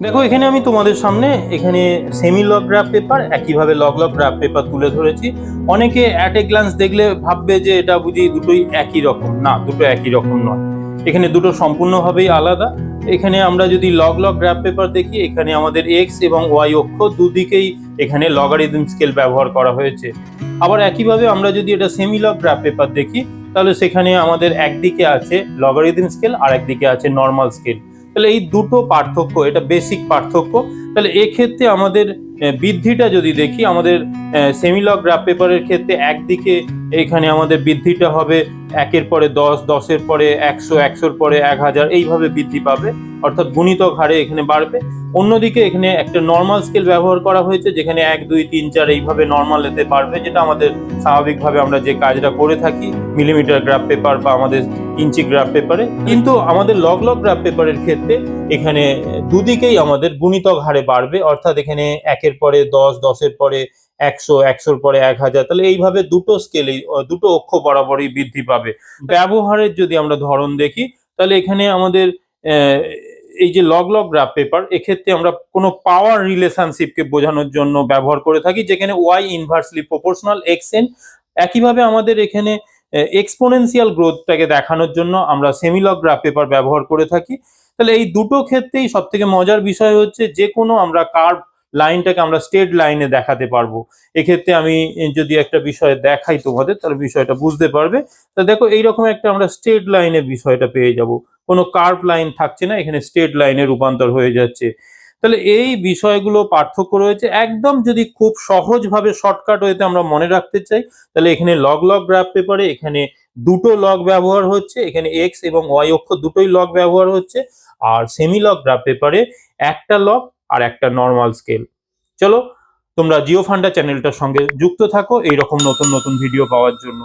দেখো এখানে আমি তোমাদের সামনে এখানে সেমি লগ গ্রাফ পেপার একইভাবে লগ লগ গ্রাফ পেপার তুলে ধরেছি। অনেকে অ্যাট এ গ্লান্স দেখলে ভাববে যে এটা বুঝি দুটোই একই রকম। না, দুটো একই রকম নয়, এখানে দুটো সম্পূর্ণভাবেই আলাদা। এখানে আমরা যদি লগ লগ গ্রাফ পেপার দেখি, এখানে আমাদের এক্স এবং ওয়াই অক্ষ দুদিকেই এখানে লগারিদম স্কেল ব্যবহার করা হয়েছে। আবার একইভাবে আমরা যদি এটা সেমি লগ গ্রাফ পেপার দেখি, তাহলে সেখানে আমাদের একদিকে আছে লগারিদম স্কেল আর একদিকে আছে নর্মাল স্কেল। তাহলে এই দুটো পার্থক্য, এটা বেসিক পার্থক্য। তাহলে এক্ষেত্রে আমাদের বৃদ্ধিটা যদি দেখি, আমাদের সেমিলগ গ্রাফ পেপারের ক্ষেত্রে একদিকে এখানে আমাদের বৃদ্ধিটা হবে 1-এর পরে 10, 10-এর পরে 100, 100-এর পরে 1000, এইভাবে বৃদ্ধি পাবে, অর্থাৎ গুণিতক হারে এখানে বাড়বে। অন্যদিকে এখানে একটা নর্মাল স্কেল ব্যবহার করা হয়েছে, যেখানে 1, 2, 3, 4 এইভাবে নর্মাল এতে বাড়বে, যেটা আমাদের স্বাভাবিকভাবে আমরা যে কাজটা করে থাকি মিলিমিটার গ্রাফ পেপার বা আমাদের ইঞ্চি গ্রাফ পেপারে। কিন্তু আমাদের লগ লগ গ্রাফ পেপারের ক্ষেত্রে এখানে দুদিকেই আমাদের গুণিতক হারে বাড়বে, অর্থাৎ এখানে 1-এর পরে 10, 10-এর পরে 100, 100-র পরে 1000। তাহলে এইভাবে দুটো স্কেলেই, দুটো অক্ষ বরাবরই বৃদ্ধি পাবে। ব্যবহারের যদি আমরা ধরন দেখি, তাহলে এখানে আমাদের এই যে লগ লগ গ্রাফ পেপার, এক্ষেত্রে আমরা কোনো পাওয়ার রিলেশনশিপকে বোঝানোর জন্য ব্যবহার করে থাকি, যেখানে ওয়াই ইনভার্সলি প্রপোর্শনাল এক্সএন। একইভাবে আমাদের এখানে এক্সপোনেনশিয়াল গ্রোথটাকে দেখানোর জন্য আমরা সেমিলগ গ্রাফ পেপার ব্যবহার করে থাকি। তাহলে এই দুটো ক্ষেত্রেই সব থেকে মজার বিষয় হচ্ছে যে কোনো আমরা কার্ভ লাইনটাকে আমরা স্ট্রেট লাইনে দেখাতে পারবো। এক্ষেত্রে আমি যদি একটা বিষয় দেখাই তোমাদের, তাহলে বিষয়টা বুঝতে পারবে। তা দেখো, এইরকম একটা আমরা স্ট্রেট লাইনে বিষয়টা পেয়ে যাব, কোনো কার্ভ লাইন থাকছে না, এখানে স্ট্রেট লাইনে রূপান্তর হয়ে যাচ্ছে। তাহলে এই বিষয়গুলো পার্থক্য রয়েছে। একদম যদি খুব সহজভাবে শর্টকাট ওয়েতে আমরা মনে রাখতে চাই, তাহলে এখানে লগ লগ গ্রাফ পেপারে এখানে দুটো লগ ব্যবহার হচ্ছে, এখানে এক্স এবং ওয়াই অক্ষ দুটোই লগ ব্যবহার হচ্ছে। আর সেমি লগ গ্রাফ পেপারে একটা লগ আর একটা নর্মাল স্কেল। চলো, তোমরা জিও ফান্ডা চ্যানেলটার সঙ্গে যুক্ত থাকো এইরকম নতুন নতুন ভিডিও পাওয়ার জন্য।